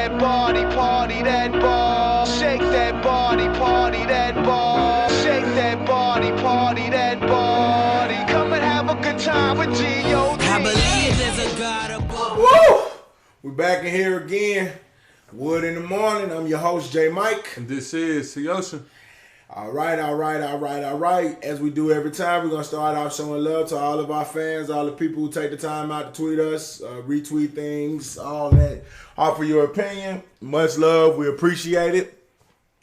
that body, party that ball. Shake that body, party that ball. Shake that body, party that body. Come and have a good time with G.O.D. I believe there's a God above. Woo! We're back in here again. Wood in the morning. I'm your host, J. Mike. And this is T-Ocean. All right. As we do every time, we're going to start off showing love to all of our fans, all the people who take the time out to tweet us, retweet things, all that. Offer your opinion. Much love. We appreciate it.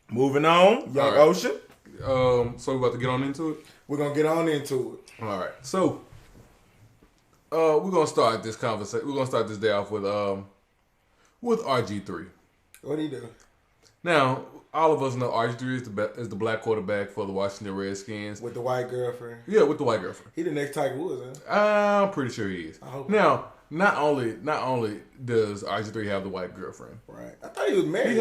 Moving on. Young Ocean. So we're about to get on into it? We're going to get on into it. All right. So, we're going to start this conversation. We're going to start this day off with RG3. What do you do? Now, all of us know RG3 is the black quarterback for the Washington Redskins. With the white girlfriend? Yeah, with the white girlfriend. He the next Tiger Woods, huh? I'm pretty sure he is. I hope now, not only does RG3 have the white girlfriend. Right. I thought he was married.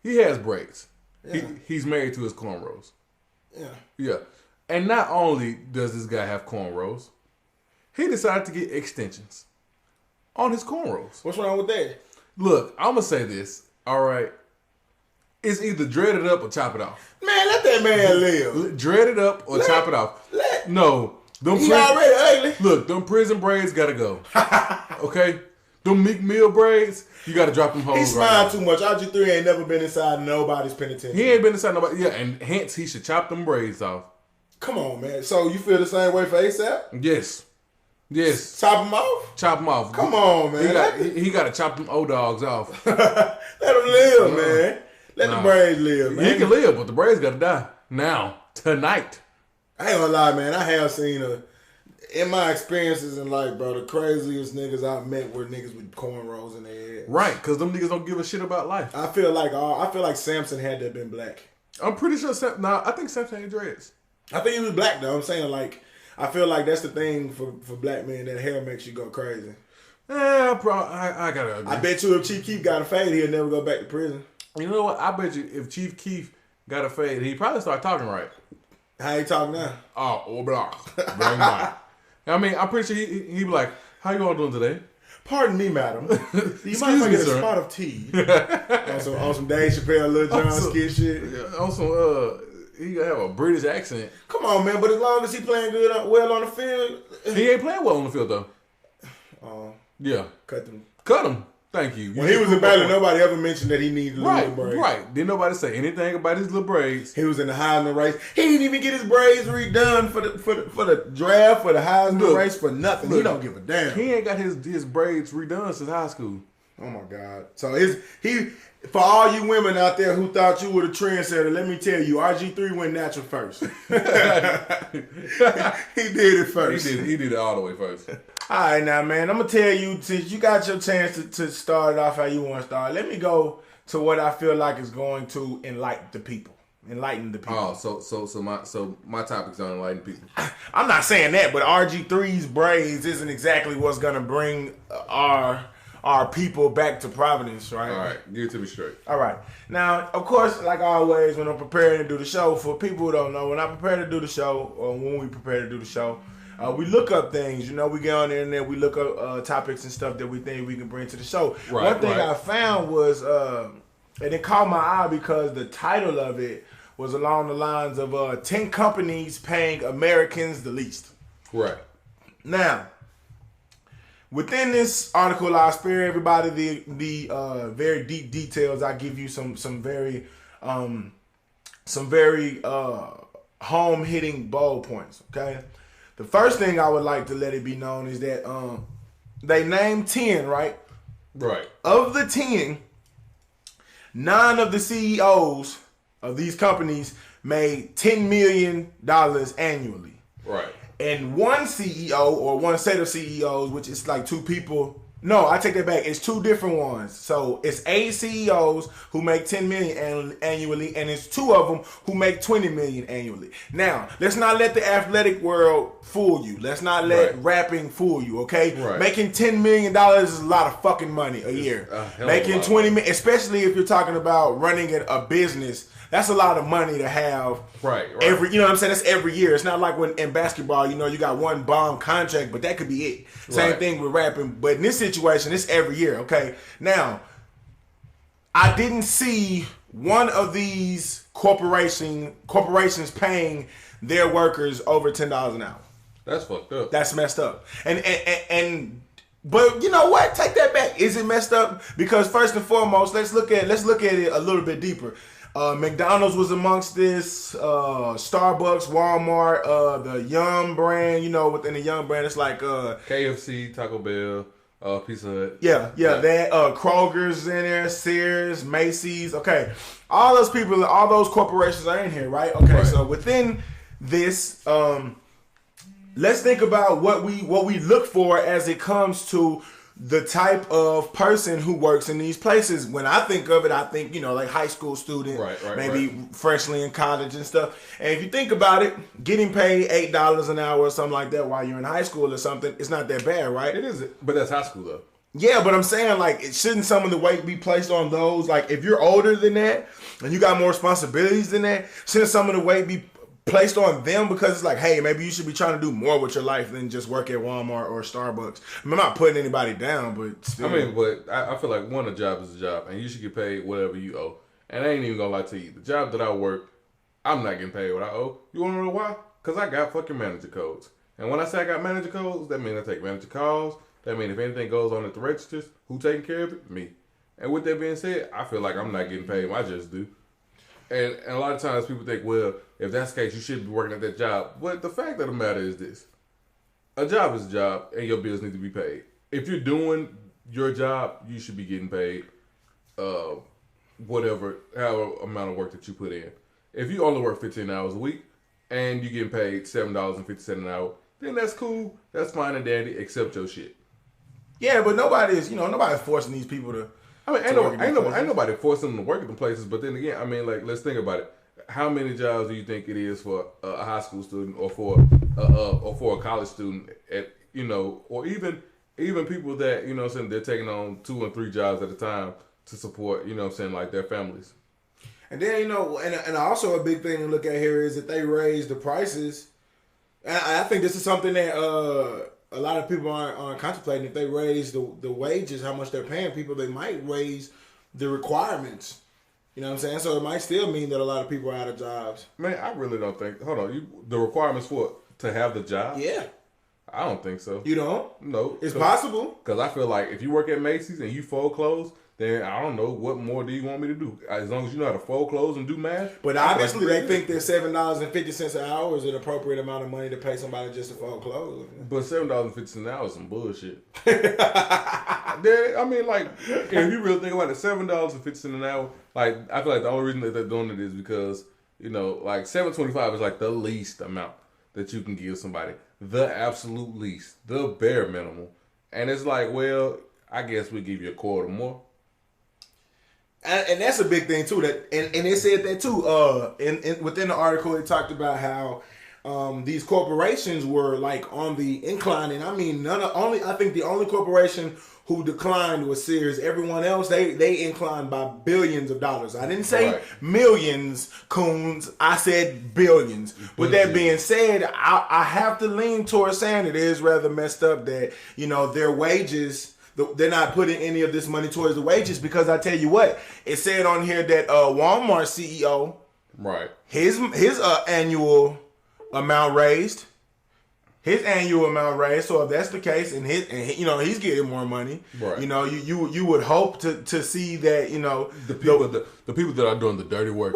He has braids. Yeah. He's married to his cornrows. Yeah. Yeah. And not only does this guy have cornrows, he decided to get extensions on his cornrows. What's wrong with that? Look, I'm going to say this, all right? It's either dread it up or chop it off. Man, let that man live. Dread it up or chop it off. No. He already ugly. Look, them prison braids got to go. Okay? Them Meek Mill braids, you got to drop them hoes. He smiled too much. RG3 ain't never been inside nobody's penitentiary. He ain't been inside nobody. Yeah, and hence he should chop them braids off. Come on, man. So you feel the same way for ASAP? Yes. Chop him off? Chop him off. Come on, man. He got to chop them old dogs off. Let him live, man. Let the braids live, man. He can live, but the braids got to die. Now. Tonight. I ain't gonna lie, man. I have seen in my experiences in life, bro, the craziest niggas I've met were niggas with cornrows in their head. Right, because them niggas don't give a shit about life. I feel like Samson had to have been black. I'm pretty sure I think Samson had dreads. I think he was black though. I'm saying I feel like that's the thing for black men, that hair makes you go crazy. I gotta agree. I bet you if Chief Keef got a fade, he'll never go back to prison. You know what? I bet you if Chief Keef got a fade, he'd probably start talking right. How he talk now? Oh, blah. Very nice. I mean, I'm pretty sure he'd be like, how you all doing today? Pardon me, madam. You might me, get a sir. spot of tea. on some Dave Chappelle, Lil Jon skit shit. Yeah, also, he gotta have a British accent. Come on, man. But as long as he playing good, well on the field. He ain't playing well on the field, though. Yeah. Cut them. Cut him. Thank you. When he was in Baylor, nobody ever mentioned that he needed little braids. Right. Didn't nobody say anything about his little braids. He was in the Heisman race. He didn't even get his braids redone for the draft, for the Heisman race, for nothing. He don't give a damn. He ain't got his braids redone since high school. Oh my God. So for all you women out there who thought you were the trendsetter, let me tell you, RG3 went natural first. He did it first. He did it all the way first. All right, now, man, I'm going to tell you, since you got your chance to start it off how you want to start, let me go to what I feel like is going to enlighten the people. Oh, so my topic's on enlighten people. I'm not saying that, but RG3's braids isn't exactly what's going to bring our people back to Providence, right? All right, give it to me straight. All right. Now, of course, like always, when I'm preparing to do the show, for people who don't know, when I prepare to do the show, or when we prepare to do the show, we look up things. You know, we get on the internet, we look up topics and stuff that we think we can bring to the show. Right, One thing I found was, and it caught my eye because the title of it was along the lines of 10 companies paying Americans the least. Right. Now, within this article, I'll spare everybody the very deep details. I give you some very home hitting bold points. Okay, the first thing I would like to let it be known is that they named 10, right? Right. Of the 10, 9 of the CEOs of these companies made $10 million annually. Right. And one CEO or one set of CEOs, which is like two people. No, I take that back. It's two different ones. So it's 8 CEOs who make $10 million annually, and it's 2 of them who make $20 million annually. Now, let's not let the athletic world fool you. Let's not let rapping fool you. Okay, making $10 million is a lot of fucking money a year. Making $20 million, especially if you're talking about running a business. That's a lot of money to have. Right. Every, you know what I'm saying? That's every year. It's not like when in basketball, you know, you got one bomb contract, but that could be it. Same thing with rapping. But in this situation, it's every year. Okay. Now, I didn't see one of these corporations paying their workers over $10 an hour. That's fucked up. That's messed up. And but you know what? Take that back. Is it messed up? Because first and foremost, let's look at it a little bit deeper. McDonald's was amongst this. Starbucks, Walmart, the Yum brand. You know, within the Yum brand, it's like KFC, Taco Bell, Pizza Hut. Yeah. That Kroger's in there, Sears, Macy's. Okay, all those people, all those corporations are in here, right? Okay, Right. So within this, let's think about what we look for as it comes to the type of person who works in these places. When I think of it, I think, like high school student, maybe freshly in college and stuff. And if you think about it, getting paid $8 an hour or something like that while you're in high school or something, it's not that bad, right? It isn't, but that's high school though. Yeah, but I'm saying, like, shouldn't some of the weight be placed on those? Like, if you're older than that and you got more responsibilities than that, shouldn't some of the weight be placed on them? Because it's like, hey, maybe you should be trying to do more with your life than just work at Walmart or Starbucks. I mean, I'm not putting anybody down, but still. But I feel like a job is a job, and you should get paid whatever you owe. And I ain't even gonna lie to you, the job that I work, I'm not getting paid what I owe. You wanna know why? Because I got fucking manager codes. And when I say I got manager codes, that means I take manager calls. That means if anything goes on at the registers, who taking care of it? Me. And with that being said, I feel like I'm not getting paid. I just do. And a lot of times people think, well, if that's the case, you should be working at that job. But the fact of the matter is this. A job is a job, and your bills need to be paid. If you're doing your job, you should be getting paid however amount of work that you put in. If you only work 15 hours a week, and you're getting paid $7.50 an hour, then that's cool. That's fine and dandy, accept your shit. Yeah, but nobody's forcing these people to. I mean, ain't nobody forcing them to work at them places. But then again, I mean, like, let's think about it. How many jobs do you think it is for a high school student or for a college student or even people that, what I'm saying, they're taking on 2 and 3 jobs at a time to support, what I'm saying, like their families. And then, and also a big thing to look at here is that they raise the prices. And I think this is something that a lot of people aren't contemplating. If they raise the wages, how much they're paying people, they might raise the requirements. You know what I'm saying? So it might still mean that a lot of people are out of jobs. Man, I really don't think. Hold on, the requirements to have the job? Yeah. I don't think so. You don't? No. It's possible. Because I feel like if you work at Macy's and you fold clothes, then I don't know what more do you want me to do. As long as you know how to fold clothes and do math. But obviously they think that $7.50 an hour is an appropriate amount of money to pay somebody just to fold clothes. But $7.50 an hour is some bullshit. I mean, like, if you really think about it, $7.50 an hour, like, I feel like the only reason that they're doing it is because, like, $7.25 is like the least amount that you can give somebody. The absolute least. The bare minimum. And it's like, well, I guess we give you a quarter more. And that's a big thing too. And they said that too. Within the article, it talked about how these corporations were like on the incline. And I mean, I think the only corporation who declined was Sears. Everyone else, they inclined by billions of dollars. I didn't say millions, Coons. I said billions. With that being said, I have to lean towards saying it is rather messed up that their wages. They're not putting any of this money towards the wages, because I tell you what, it said on here that Walmart CEO, right, his annual amount raised. So if that's the case, and he's getting more money, right? You would hope to see that the people that are doing the dirty work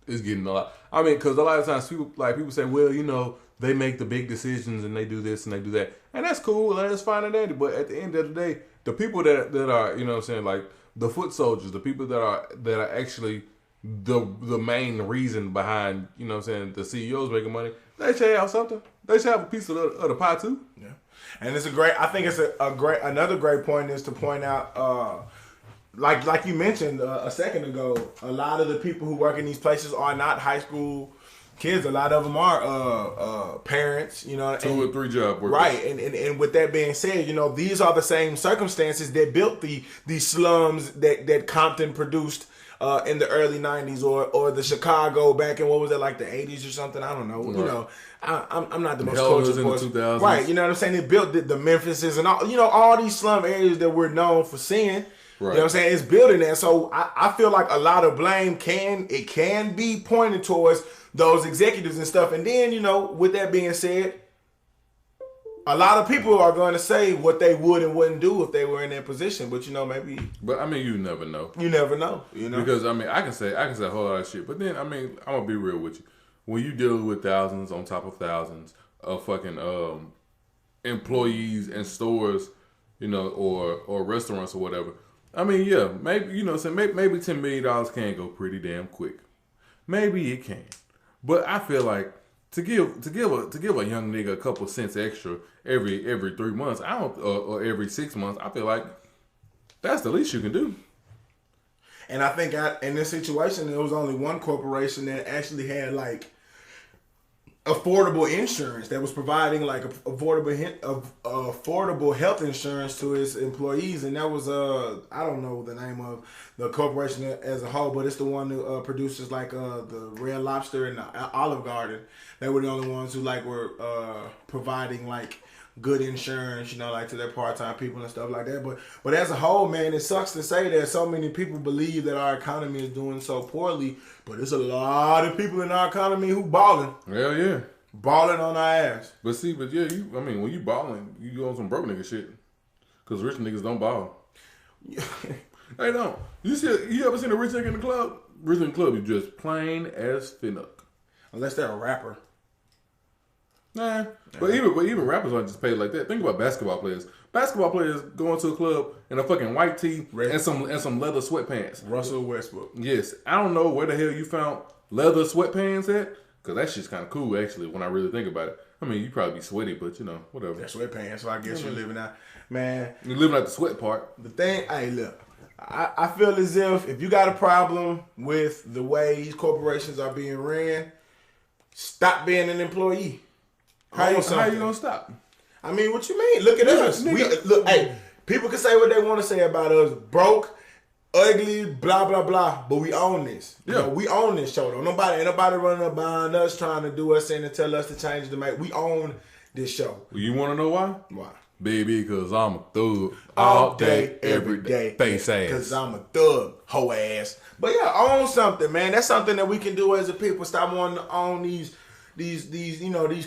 is getting a lot. I mean, because a lot of times people say, well, they make the big decisions and they do this and they do that. And that's cool, that's fine and dandy. But at the end of the day, the people that are, like the foot soldiers, the people that are actually the main reason behind, the CEOs making money, they should have something. They should have a piece of the pie too. Yeah. And I think it's another great point is to point out, like you mentioned a second ago, a lot of the people who work in these places are not high school kids. A lot of them are parents, 2 or 3 job workers. Right. And with that being said, these are the same circumstances that built the slums that Compton produced in the early 90s or the Chicago back in, what was that, like the 80s or something? I don't know. Right. I'm not the most cultured in the 2000s. Right. You know what I'm saying? They built the Memphises and all these slum areas that we're known for seeing. You know what I'm saying? It's building that. So I feel like a lot of blame can be pointed towards those executives and stuff. And then, with that being said, a lot of people are going to say what they would and wouldn't do if they were in that position. But maybe. But I mean, you never know. You never know. Because I mean, I can say a whole lot of shit. But then I mean, I'm gonna be real with you. When you dealing with thousands on top of thousands of fucking employees and stores, or restaurants or whatever. I mean, yeah, maybe maybe $10 million can go pretty damn quick. Maybe it can, but I feel like to give a young nigga a couple cents extra every 3 months, or every 6 months, I feel like that's the least you can do. And I think in this situation, there was only one corporation that actually had like affordable insurance that was providing like affordable health insurance to its employees, and that was I don't know the name of the corporation as a whole, but it's the one that produces like the Red Lobster and the Olive Garden. They were the only ones who like were providing like good insurance, like to their part-time people and stuff like that. But as a whole, man, it sucks to say that so many people believe that our economy is doing so poorly, but there's a lot of people in our economy who balling. Hell yeah. Balling on our ass. But yeah, when you balling, you on some broke nigga shit. Cause rich niggas don't ball. They don't. You ever seen a rich nigga in the club? Rich in the club, you just plain as finnuck. Unless they're a rapper. Nah, but even rappers aren't just paid like that. Think about basketball players. Basketball players going to a club in a fucking white tee and some leather sweatpants. Russell Westbrook. Yes, I don't know where the hell you found leather sweatpants at, because that shit's kind of cool actually when I really think about it. I mean, you probably be sweaty, but whatever. They're sweatpants, so I guess you're living out, man. You're living out the sweat part. The thing, hey, look, I feel as if you got a problem with the way these corporations are being ran, stop being an employee. How you gonna stop? I mean, what you mean? Look at us. Hey, people can say what they want to say about us. Broke, ugly, blah, blah, blah. But we own this. Yeah. We own this show. Ain't nobody running up behind us trying to do us in and tell us to change the make. We own this show. You want to know why? Why? Baby, because I'm a thug all day, every day. Face ass. Because I'm a thug, hoe ass. But yeah, own something, man. That's something that we can do as a people. Stop wanting to own these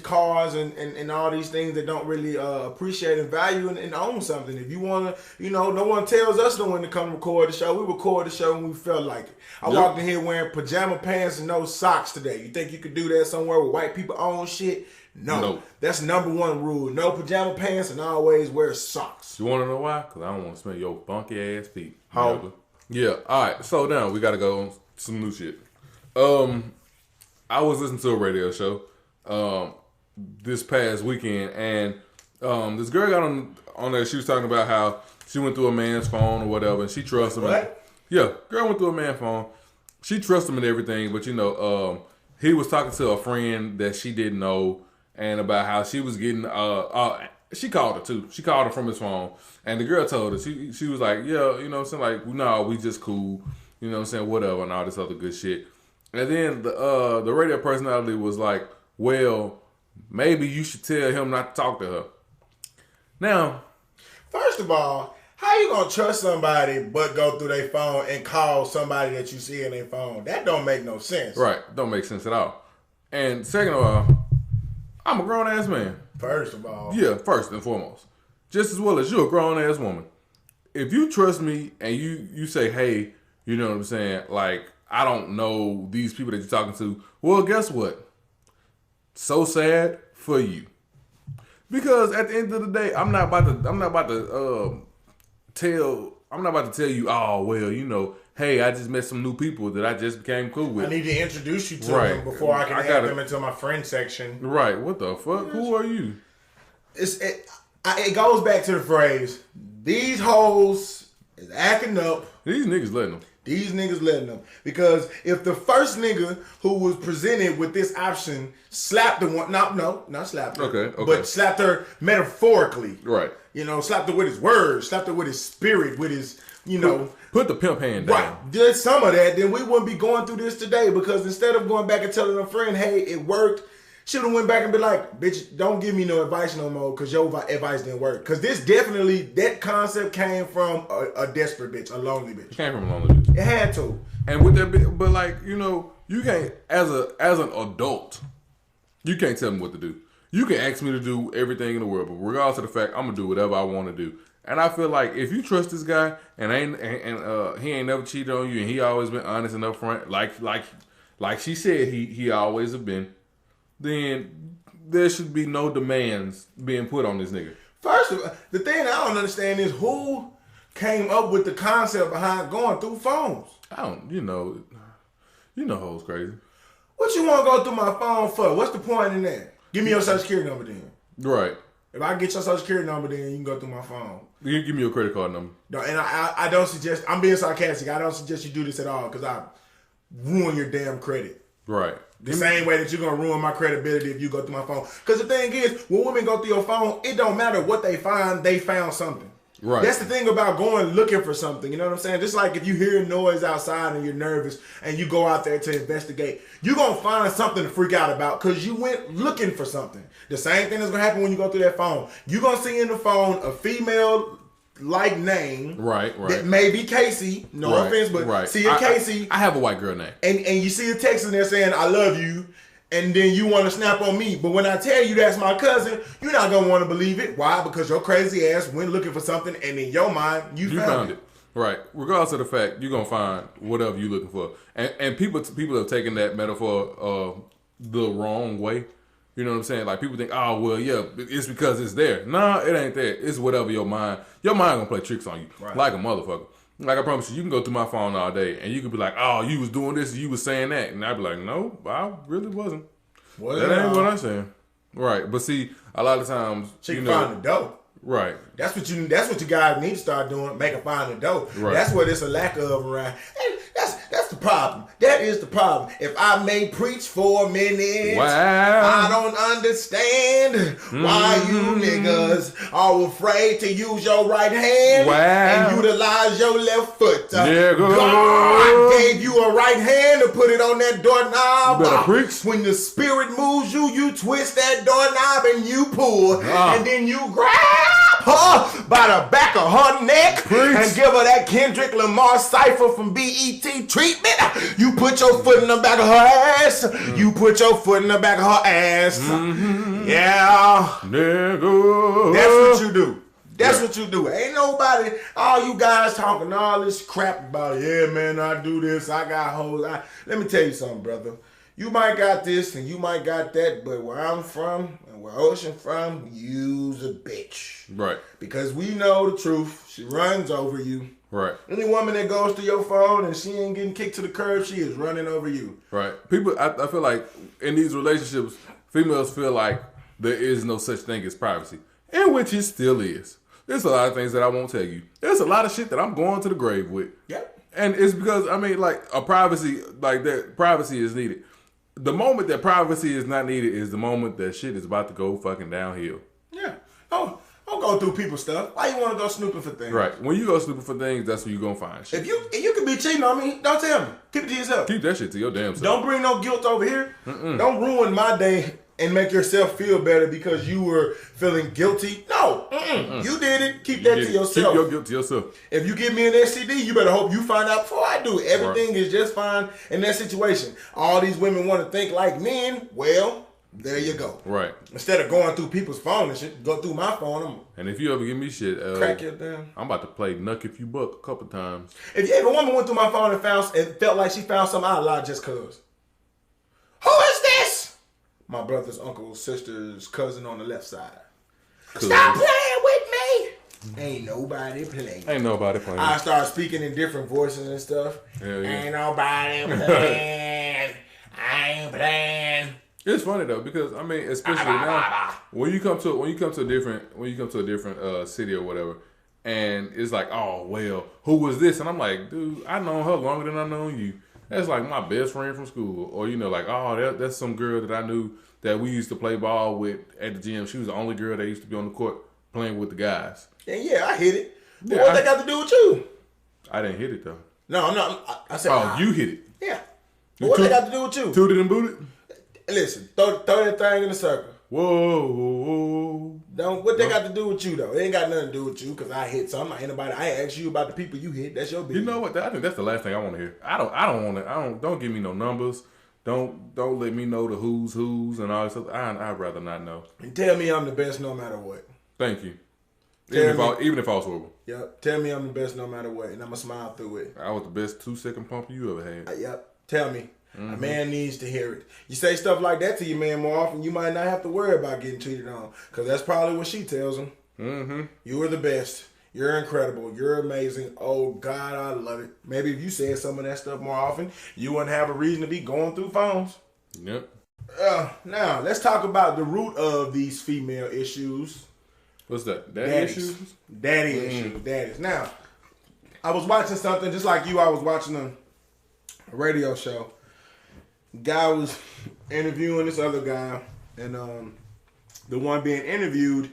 cars and all these things that don't really appreciate and value and own something. If you want to, no one tells us when to come record the show. We record the show when we felt like it. I walked in here wearing pajama pants and no socks today. You think you could do that somewhere where white people own shit? No. That's number one rule. No pajama pants and always wear socks. You want to know why? Because I don't want to smell your funky ass feet. How? Yeah. All right. So now we got to go on some new shit. I was listening to a radio show this past weekend, and this girl got on there. She was talking about how she went through a man's phone or whatever, and she trusts him. What? Yeah, girl went through a man's phone. She trusts him and everything, but he was talking to a friend that she didn't know, and about how she was getting. She called her too. She called her from his phone, and the girl told her she was like, yeah, you know what I'm saying, like, no, we just cool, you know what I'm saying, whatever, and all this other good shit. And then the radio personality was like, well, maybe you should tell him not to talk to her. Now, first of all, how you gonna trust somebody but go through their phone and call somebody that you see in their phone? That don't make no sense. Right, don't make sense at all. And second of all, I'm a grown ass man. First of all. Yeah, first and foremost. Just as well as you're a grown ass woman. If you trust me and you say, hey, you know what I'm saying, like, I don't know these people that you're talking to. Well, guess what? So sad for you. Because at the end of the day, I'm not about to tell you, oh well, hey, I just met some new people that I just became cool with. I need to introduce you to them before I can add them into my friend section. Right? What the fuck? Who are you? It goes back to the phrase: these hoes is acting up. These niggas letting them. These niggas letting them. Because if the first nigga who was presented with this option slapped the one, not slapped her. Okay. But slapped her metaphorically. Right. Slapped her with his words, slapped her with his spirit, with his, Put the pimp hand down. Right. Did some of that, then we wouldn't be going through this today, because instead of going back and telling a friend, hey, it worked, She would have went back and be like, bitch, don't give me no advice no more because your advice didn't work. Because this definitely, that concept came from a desperate bitch, a lonely bitch. It came from a lonely bitch. It had to. And with that, but like, you know, you can't, as an adult, you can't tell me what to do. You can ask me to do everything in the world, but regardless of the fact, I'm gonna do whatever I want to do. And I feel like if you trust this guy and he ain't never cheated on you and he always been honest and upfront, like she said he always have been, then there should be no demands being put on this nigga. First of all, the thing I don't understand is who came up with the concept behind going through phones. I don't, you know hoes crazy. What you want to go through my phone for? What's the point in that? Give me your social security number then. Right. If I get your social security number, then you can go through my phone. You give me your credit card number. No, and I don't suggest, I'm being sarcastic, I don't suggest you do this at all because I ruin your damn credit. Right. The same way that you're going to ruin my credibility if you go through my phone. Because the thing is, when women go through your phone, it don't matter what they find, they found something. Right. That's the thing about going looking for something. You know what I'm saying? Just like if you hear noise outside and you're nervous and you go out there to investigate, you're going to find something to freak out about because you went looking for something. The same thing is going to happen when you go through that phone. You're going to see in the phone a female-like name. Right. That may be Casey. No offense, but see a Casey. I have a white girl name. And you see a text in there saying, I love you. And then you want to snap on me. But when I tell you that's my cousin, you're not going to want to believe it. Why? Because your crazy ass went looking for something and in your mind, you found it. Right. Regardless of the fact, you're going to find whatever you're looking for. And people have taken that metaphor the wrong way. You know what I'm saying? Like people think, oh, well, yeah, it's because it's there. Nah, it ain't there. It's whatever your mind going to play tricks on you. Right. Like a motherfucker. Like I promise you can go through my phone all day and you could be like, oh, you was doing this, you was saying that. And I'd be like, no, I really wasn't. That ain't what I'm saying. Right. But see, a lot of times, she can find the dope. Right. That's what you guys need to start doing, make a find the dope. Right. That's what there's a lack of around. And that's the problem. That is the problem. If I may preach for a minute, I don't understand why you niggas are afraid to use your right hand and utilize your left foot. God gave you a right hand to put it on that doorknob. You better preach. When the spirit moves you, you twist that doorknob and you pull. And then you grab her by the back of her neck and give her that Kendrick Lamar cipher from BET treatment. You put your foot in the back of her ass. You put your foot in the back of her ass. Yeah. Nigga. That's what you do. That's what you do. Ain't nobody, all you guys talking all this crap about, yeah, man, I do this, I got hoes. Let me tell you something, brother. You might got this and you might got that, but where I'm from and where Ocean from, you's a bitch. Right. Because we know the truth. She runs over you. Right. Any woman that goes to your phone and she ain't getting kicked to the curb, she is running over you. Right. People, I feel like in these relationships, females feel like there is no such thing as privacy, in which it still is. There's a lot of things that I won't tell you. There's a lot of shit that I'm going to the grave with. Yep. And it's because, I mean, like, a privacy, like that, privacy is needed. The moment that privacy is not needed is the moment that shit is about to go fucking downhill. Yeah. Don't go through people's stuff. Why you want to go snooping for things? Right. When you go snooping for things, that's when you gonna find shit. If you can be cheating on me, don't tell me. Keep it to yourself. Keep that shit to your damn self. Don't bring no guilt over here. Don't ruin my day and make yourself feel better because you were feeling guilty. No. You did it. Keep that to yourself. Keep your guilt to yourself. If you give me an STD, you better hope you find out before I do. Everything is just fine in that situation. All these women want to think like men. Well, there you go. Right. Instead of going through people's phone and shit, go through my phone. And if you ever give me shit, crack your damn. I'm about to play Nuck If You Buck a couple times. If a woman went through my phone and felt like she found something, I'd lie just cause. Who is this? My brother's uncle, sister's cousin on the left side. Cool. Stop playing with me. Ain't nobody playing. Ain't nobody playing. I start speaking in different voices and stuff. Hell yeah. Ain't nobody playing. I ain't playing. It's funny though because I mean, especially now when you come to a different city or whatever, and it's like, oh well, who was this? And I'm like, dude, I known her longer than I known you. That's like my best friend from school, or like, oh, that's some girl that I knew that we used to play ball with at the gym. She was the only girl that used to be on the court playing with the guys. And yeah, I hit it. But what that got to do with you? I didn't hit it though. No, I said. Oh, you hit it. Yeah. But what that got to do with you? Tooted and booted. Listen, throw that thing in the circle. Whoa. What they got to do with you though? It ain't got nothing to do with you because I hit something. Anybody? I ain't asked you about the people you hit. That's your business. You know what? I think that's the last thing I want to hear. I don't want to. Don't give me no numbers. Don't let me know the who's and all this stuff. I'd rather not know. And tell me I'm the best no matter what. Thank you. Even if I was horrible. Yep. Tell me I'm the best no matter what, and I'ma smile through it. I was the best 2-second pump you ever had. Yep. Tell me. A man needs to hear it. You say stuff like that to your man more often, you might not have to worry about getting cheated on. Because that's probably what she tells him. Mm-hmm. You are the best. You're incredible. You're amazing. Oh, God, I love it. Maybe if you said some of that stuff more often, you wouldn't have a reason to be going through phones. Yep. Now, let's talk about the root of these female issues. What's that? Daddy issues? Daddy issues. Daddies. Now, I was watching something just like you. I was watching a radio show. Guy was interviewing this other guy, and the one being interviewed,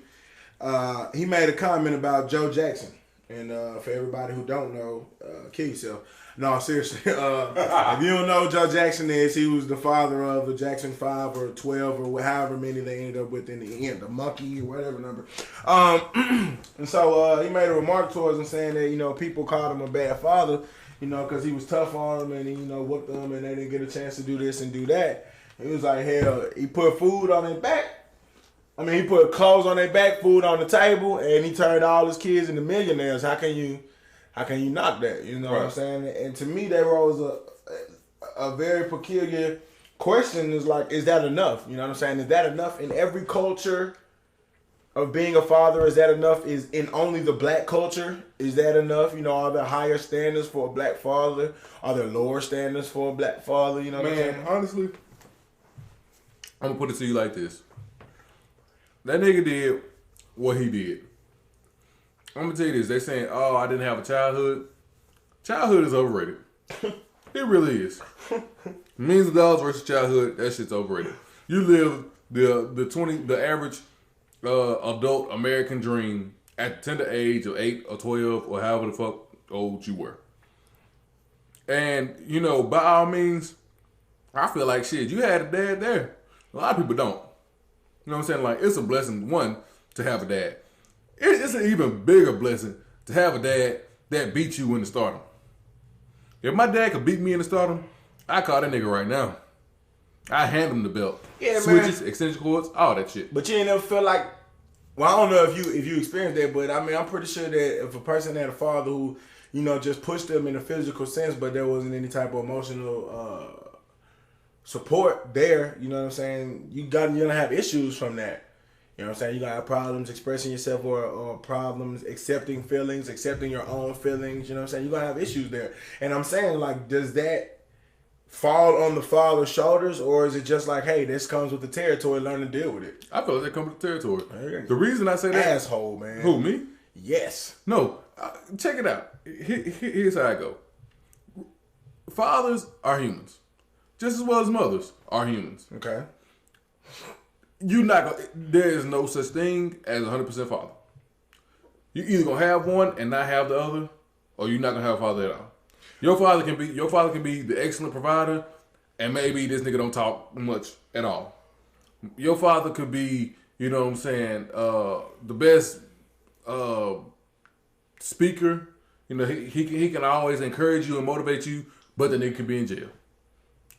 he made a comment about Joe Jackson. And for everybody who don't know, kill yourself. No, seriously. If you don't know who Joe Jackson is, he was the father of the Jackson 5 or 12 or however many they ended up with in the end, the monkey or whatever number. And so he made a remark towards him saying that, people called him a bad father, because he was tough on them and he, whooped them and they didn't get a chance to do this and do that. He was like, hell, he put food on their back. He put clothes on their back, food on the table, and he turned all his kids into millionaires. How can you knock that? You know what I'm saying? And to me, that rose a very peculiar question. Is like, is that enough? You know what I'm saying? Is that enough in every culture of being a father? Is that enough? Is in only the black culture? Is that enough? Are there higher standards for a black father? Are there lower standards for a black father? You know what I'm saying? Honestly, I'm going to put it to you like this. That nigga did what he did. I'm going to tell you this. They saying, oh, I didn't have a childhood. Childhood is overrated. It really is. Millions of dollars versus childhood, that shit's overrated. You live the average adult American dream at the tender age of 8 or 12 or however the fuck old you were. And, by all means, I feel like shit, you had a dad there. A lot of people don't. You know what I'm saying? Like, it's a blessing, one, to have a dad. It's an even bigger blessing to have a dad that beat you in the stardom. If my dad could beat me in the stardom, I call that nigga right now. I hand him the belt. Yeah, switches, man. Extension cords, all that shit. But you ain't never feel like, well, I don't know if you experienced that, but I'm pretty sure that if a person had a father who, just pushed them in a physical sense, but there wasn't any type of emotional support there, you know what I'm saying? You're gonna have issues from that. You know what I'm saying? You gotta have problems expressing yourself or problems accepting feelings, accepting your own feelings, you know what I'm saying? You're gonna have issues there. And I'm saying, like, does that fall on the father's shoulders, or is it just like, hey, this comes with the territory, learn to deal with it? I feel like that comes with the territory. Okay. The reason I say that... Asshole, man. Who, me? Yes. No. Check it out. Here's how I go. Fathers are humans. Just as well as mothers are humans. Okay. There is no such thing as 100% father. You either gonna have one and not have the other, or you're not gonna have a father at all. Your father can be the excellent provider, and maybe this nigga don't talk much at all. Your father could be, you know what I'm saying, the best speaker. He can always encourage you and motivate you, but the nigga can be in jail.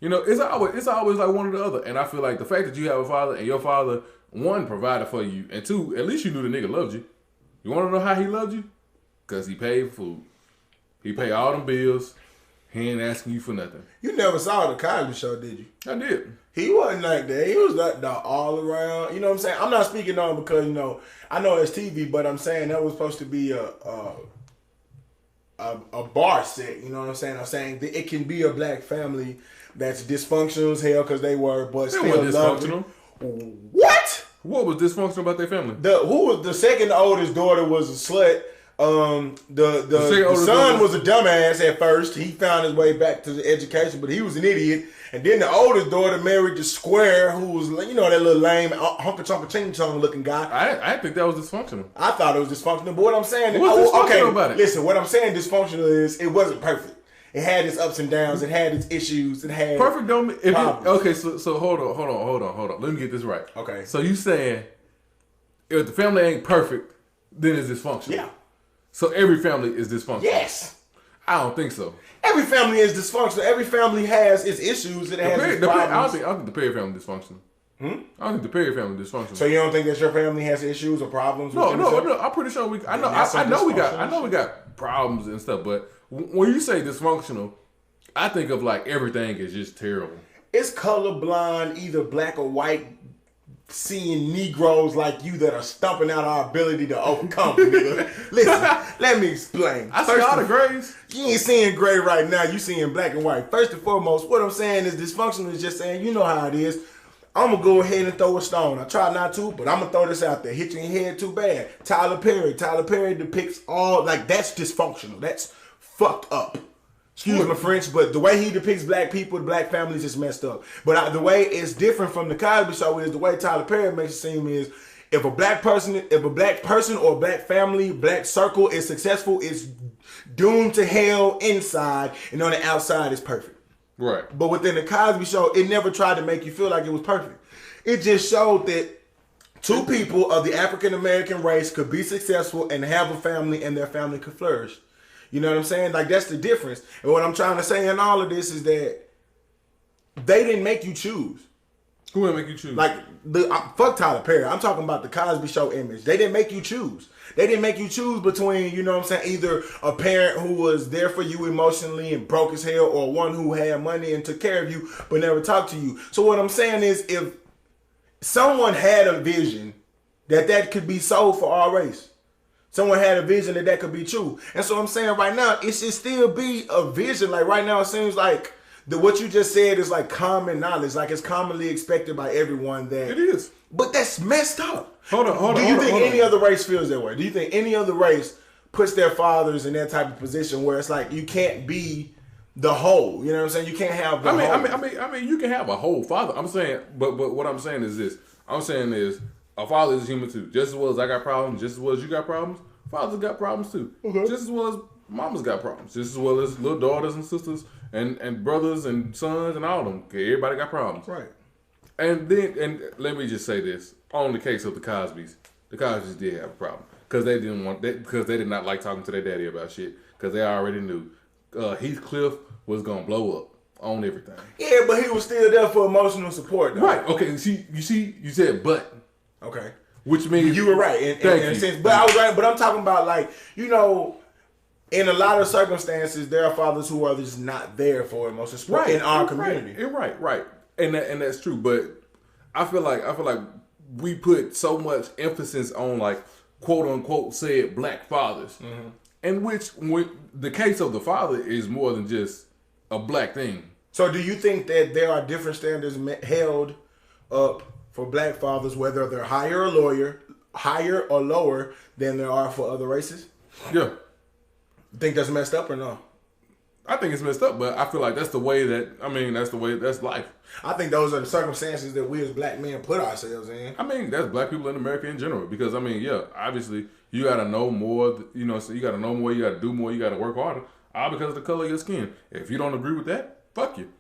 It's always like one or the other. And I feel like the fact that you have a father and your father, one, provided for you, and two, at least you knew the nigga loved you. You want to know how he loved you? Because he paid for food. He paid all them bills. He ain't asking you for nothing. You never saw the Cosby Show, did you? I did. He wasn't like that. He was like the all around. You know what I'm saying? I'm not speaking on because, I know it's TV, but I'm saying that was supposed to be a bar set. You know what I'm saying? I'm saying that it can be a black family that's dysfunctional as hell because they were, but they still dysfunctional. What? What was dysfunctional about their family? Who was the second oldest daughter was a slut. The son was a dumbass at first. He found his way back to the education, but he was an idiot. And then the oldest daughter married the square, who was, that little lame hunker chunker ching chong looking guy. I think that was dysfunctional. I thought it was dysfunctional, but what I'm saying, what's dysfunctional about it? Listen, what I'm saying dysfunctional is it wasn't perfect. It had its ups and downs. It had its issues. It had Perfect don't mean problems. okay. So hold on. Let me get this right. Okay. So you saying if the family ain't perfect, then it's dysfunctional? Yeah. So every family is dysfunctional? Yes. I don't think so. Every family is dysfunctional. Every family has its issues. It has its problems. I don't think the Perry family is dysfunctional. I don't think the Perry family is dysfunctional. So you don't think that your family has issues or problems? No. within itself? I'm pretty sure we. I that's know we dysfunctional got problems and stuff. But when you say dysfunctional, I think of like everything is just terrible. It's colorblind, either black or white, seeing Negroes like you that are stumping out our ability to overcome. Nigga. Listen, let me explain. I see all the grays. You ain't seeing gray right now. You seeing black and white. First and foremost, what I'm saying is dysfunctional is just saying, you know how it is. I'm going to go ahead and throw a stone. I try not to, but I'm going to throw this out there. Hit you in your head too bad. Tyler Perry depicts all, like, that's dysfunctional. That's fucked up. Excuse my French, but the way he depicts black people, black families is messed up. But the way it's different from the Cosby Show is the way Tyler Perry makes it seem is if a black person or a black family, black circle is successful, it's doomed to hell inside, and on the outside it's perfect. Right. But within the Cosby Show, it never tried to make you feel like it was perfect. It just showed that two people of the African American race could be successful and have a family, and their family could flourish. You know what I'm saying? Like, that's the difference. And what I'm trying to say in all of this is that they didn't make you choose. Who didn't make you choose? Like, fuck Tyler Perry. I'm talking about the Cosby Show image. They didn't make you choose. They didn't make you choose between, you know what I'm saying, either a parent who was there for you emotionally and broke as hell, or one who had money and took care of you but never talked to you. So what I'm saying is, if someone had a vision that could be sold for our race, someone had a vision that could be true. And so I'm saying right now, it should still be a vision. Like right now, it seems like what you just said is like common knowledge. Like it's commonly expected by everyone that... It is. But that's messed up. Hold on. Do you think any other race feels that way? Do you think any other race puts their fathers in that type of position where it's like you can't be the whole? You know what I'm saying? You can't have the whole. I mean, you can have a whole father. I'm saying, but what I'm saying is this. I'm saying is a father is human too. Just as well as I got problems, just as well as you got problems, fathers got problems too. Okay. Just as well as mamas got problems. Just as well as little daughters and sisters and brothers and sons and all of them. Okay, everybody got problems. Right. And let me just say this. On the case of the Cosbys did have a problem because they did not like talking to their daddy about shit because they already knew Heathcliff was gonna blow up on everything. Yeah, but he was still there for emotional support, though. Right. Okay. You said but. Okay. Which means you were right in a sense, but I was right. But I'm talking about, like, you know, in a lot of circumstances, there are fathers who are just not there for emotional support in our community. Right. And that's true. But I feel like we put so much emphasis on, like, quote unquote said black fathers, in which the case of the father is more than just a black thing. So do you think that there are different standards held up for black fathers, whether they're higher or lower than there are for other races? Yeah. Think that's messed up or no? I think it's messed up, but I feel like that's life. I think those are the circumstances that we as black men put ourselves in. I mean, that's black people in America in general. Because, I mean, yeah, obviously, you got to know more, so you got to know more, you got to do more, you got to work harder, all because of the color of your skin. If you don't agree with that, fuck you.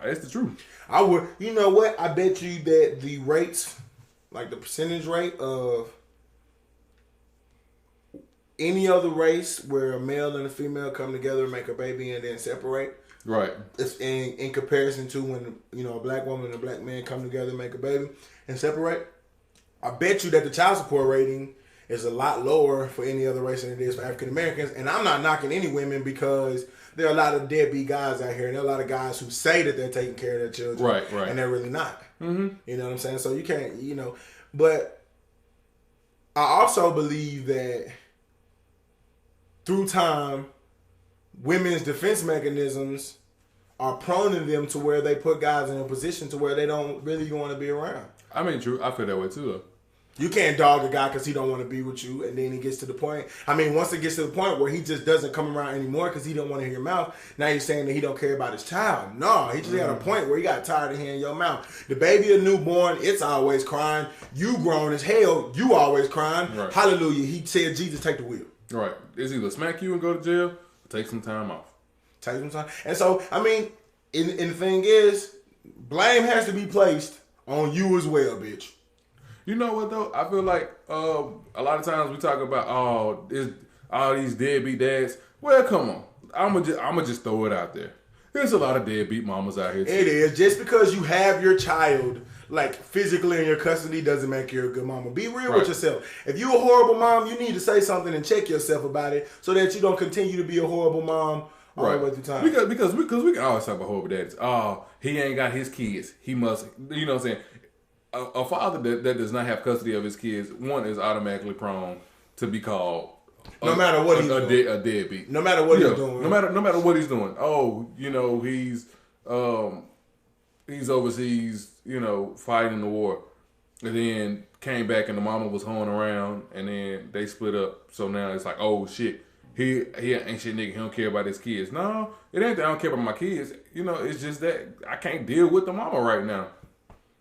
That's the truth. I would, you know what? I bet you that the rates, like the percentage rate of any other race where a male and a female come together and make a baby and then separate. Right. It's in comparison to when, you know, a black woman and a black man come together and make a baby and separate. I bet you that the child support rating is a lot lower for any other race than it is for African Americans. And I'm not knocking any women because there are a lot of deadbeat guys out here. And there are a lot of guys who say that they're taking care of their children. Right. And they're really not. Mm-hmm. You know what I'm saying? So you can't, you know. But I also believe that through time, women's defense mechanisms are proning them to where they put guys in a position to where they don't really want to be around. I mean, true. I feel that way too, though. You can't dog a guy because he don't want to be with you, and then he gets to the point. I mean, once it gets to the point where he just doesn't come around anymore because he don't want to hear your mouth, now you're saying that he don't care about his child. No, he just got a point where he got tired of hearing your mouth. The baby a newborn, it's always crying. You grown as hell, you always crying. Right. Hallelujah. He said, Jesus, take the wheel. Right. It's either smack you and go to jail or take some time off. Take some time. And so, I mean, and the thing is, blame has to be placed on you as well, bitch. You know what though? I feel like a lot of times we talk about all these deadbeat dads. Well, come on, I'ma just throw it out there. There's a lot of deadbeat mamas out here too. It is. Just because you have your child like physically in your custody doesn't make you a good mama. Be real with yourself. If you a horrible mom, you need to say something and check yourself about it so that you don't continue to be a horrible mom all the way through time. Because we can always talk about horrible daddies. Oh, he ain't got his kids. He must, you know what I'm saying? A father that does not have custody of his kids, one, is automatically prone to be called no matter what he's doing. A deadbeat. No matter what he's doing. No matter what he's doing. Oh, you know, he's overseas, you know, fighting the war. And then came back and the mama was hoeing around and then they split up. So now it's like, oh shit. He ain't shit nigga, he don't care about his kids. No, it ain't that I don't care about my kids. You know, it's just that I can't deal with the mama right now.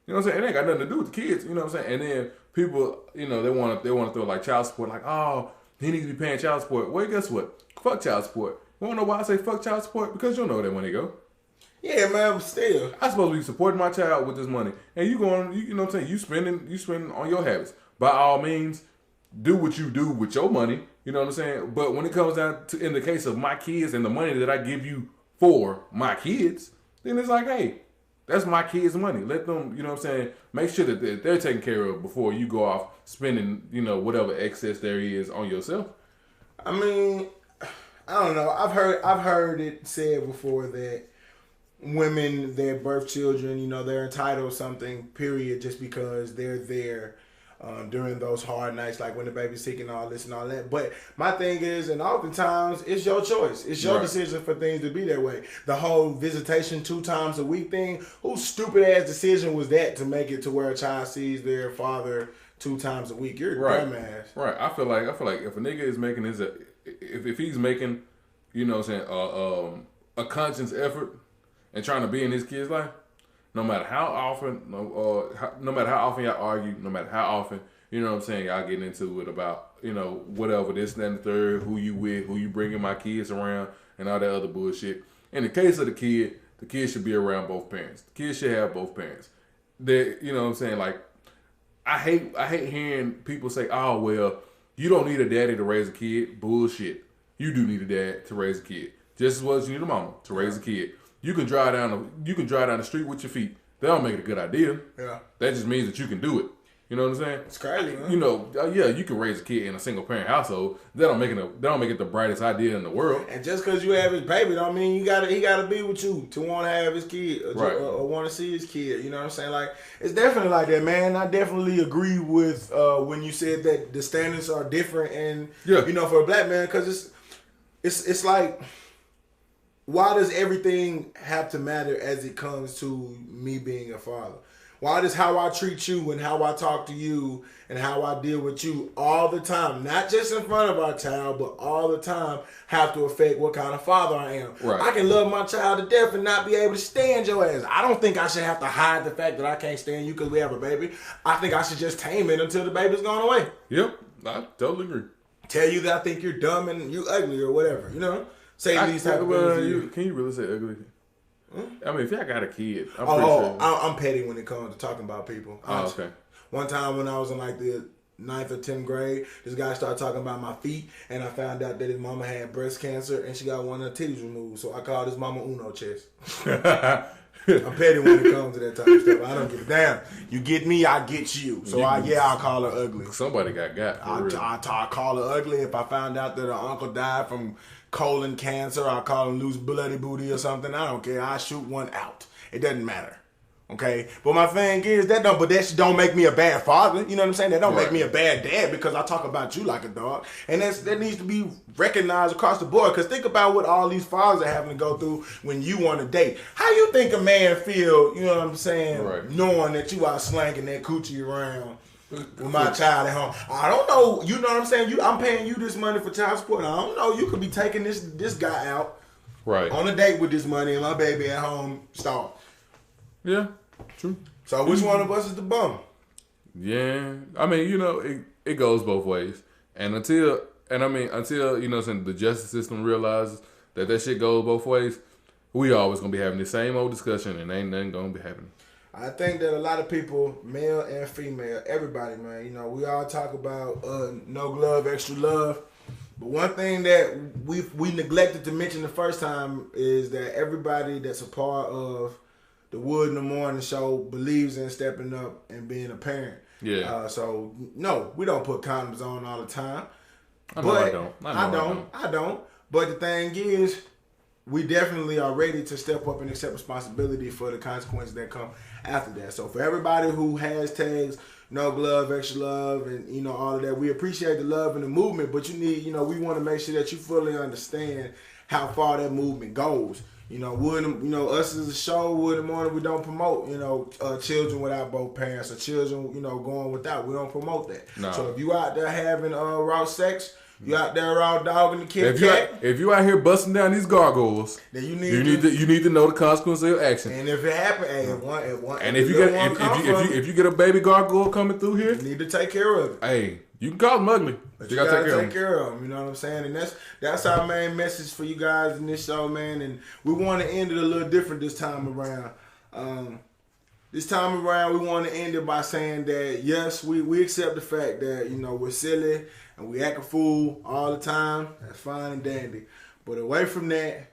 You know what I'm saying? It ain't got nothing to do with the kids. You know what I'm saying? And then people, you know, they want to throw like child support. Like, oh, he needs to be paying child support. Well, guess what? Fuck child support. You want to know why I say fuck child support? Because you don't know that money go. Yeah, man, still. I'm supposed to be supporting my child with this money. And you going, you know what I'm saying? You spending on your habits. By all means, do what you do with your money. You know what I'm saying? But when it comes down to, in the case of my kids and the money that I give you for my kids, then it's like, hey, that's my kids' money. Let them, you know what I'm saying, make sure that they're taken care of before you go off spending, you know, whatever excess there is on yourself. I mean, I don't know. I've heard it said before that women, their birth children, you know, they're entitled to something, period, just because they're there during those hard nights, like when the baby's sick and all this and all that. But my thing is, and oftentimes, it's your choice. It's your decision for things to be that way. The whole visitation 2 times a week thing, whose stupid ass decision was that to make it to where a child sees their father 2 times a week? You're a dumbass. Right. I feel like if a nigga is making if he's making, you know what I'm saying, a conscious effort and trying to be in his kid's life, no matter how often, no matter how often y'all argue, no matter how often, you know what I'm saying, y'all getting into it about, you know, whatever, this, that, and the third, who you with, who you bringing my kids around, and all that other bullshit. In the case of the kid should be around both parents. The kid should have both parents. You know what I'm saying, like, I hate hearing people say, oh, well, you don't need a daddy to raise a kid. Bullshit. You do need a dad to raise a kid. Just as well as you need a mama to raise a kid. You can drive down the street with your feet. That don't make it a good idea. Yeah. That just means that you can do it. You know what I'm saying? It's crazy, man. You know, yeah, you can raise a kid in a single parent household. That don't make it the brightest idea in the world. And just because you have his baby, don't mean he gotta be with you to want to have his kid or want to see his kid. You know what I'm saying? Like, it's definitely like that, man. I definitely agree with when you said that the standards are different, and you know, for a black man, because it's like, why does everything have to matter as it comes to me being a father? Why does how I treat you and how I talk to you and how I deal with you all the time, not just in front of our child, but all the time, have to affect what kind of father I am? Right. I can love my child to death and not be able to stand your ass. I don't think I should have to hide the fact that I can't stand you because we have a baby. I think I should just tame it until the baby's gone away. Yep, I totally agree. Tell you that I think you're dumb and you ugly or whatever, you know? Say these type of things. Can you really say ugly? I mean, if y'all got a kid, I'm petty when it comes to talking about people. Okay. One time when I was in like the 9th or 10th grade, this guy started talking about my feet, and I found out that his mama had breast cancer and she got one of her titties removed. So I called his mama Uno chest. I'm petty when it comes to that type of stuff. I don't give a damn. You get me, I get you. So I'll call her ugly. Somebody got. I'll call her ugly. If I found out that her uncle died from colon cancer, I'll call him loose bloody booty or something. I don't care. I'll shoot one out. It doesn't matter. Okay? But my thing is, that don't make me a bad father. You know what I'm saying? That don't make me a bad dad because I talk about you like a dog. And that needs to be recognized across the board. Because think about what all these fathers are having to go through when you want to date. How you think a man feel, you know what I'm saying, knowing that you out slanking that coochie around with my child at home? I don't know. You know what I'm saying? I'm paying you this money for child support. I don't know. You could be taking this guy out on a date with this money and my baby at home starved. Yeah, true. So which one of us is the bum? Yeah, I mean, you know, it goes both ways. And until you know, the justice system realizes that shit goes both ways, we always gonna be having the same old discussion, and ain't nothing gonna be happening. I think that a lot of people, male and female, everybody, man, you know, we all talk about no glove, extra love. But one thing that we neglected to mention the first time is that everybody that's a part of the Wood in the Morning show believes in stepping up and being a parent. Yeah. So no, we don't put condoms on all the time. I don't. But the thing is, we definitely are ready to step up and accept responsibility for the consequences that come after that. So for everybody who hashtags no glove, extra love, and you know all of that, we appreciate the love and the movement. But you need, you know, we want to make sure that you fully understand how far that movement goes. You know, us as a show, Wood in the Morning, we don't promote, you know, children without both parents or children, you know, going without. We don't promote that. No. So if you out there having raw sex, you out there raw dogging the Kit Kat, if you out here busting down these gargoyles, then you need to know the consequences of your action. And if it happens, if you get a baby gargoyle coming through here, you need to take care of it. Hey, you can call them ugly, but you gotta take care of them. You know what I'm saying? And that's our main message for you guys in this show, man. And we want to end it a little different this time around. This time around, we want to end it by saying that yes, we accept the fact that, you know, we're silly and we act a fool all the time. That's fine and dandy. But away from that,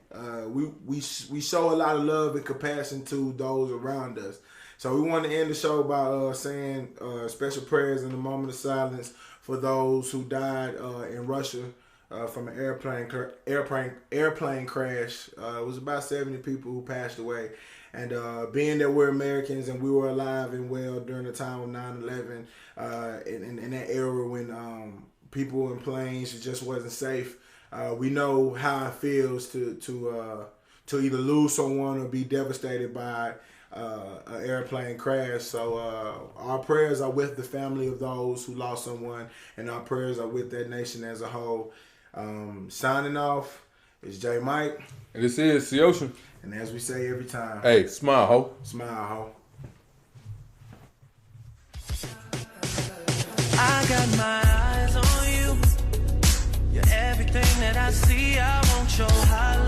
we show a lot of love and compassion to those around us. So we want to end the show by saying special prayers in a moment of silence for those who died in Russia from an airplane crash. It was about 70 people who passed away. And being that we're Americans and we were alive and well during the time of 9/11, in that era when people in planes, it just wasn't safe. We know how it feels to either lose someone or be devastated by an airplane crash. So our prayers are with the family of those who lost someone, and our prayers are with that nation as a whole. Signing off, it's J Mike. And this is C Ocean. And as we say every time, hey, smile, ho. Smile, ho. I got my eyes on you. You're everything that I see. I want your highlight.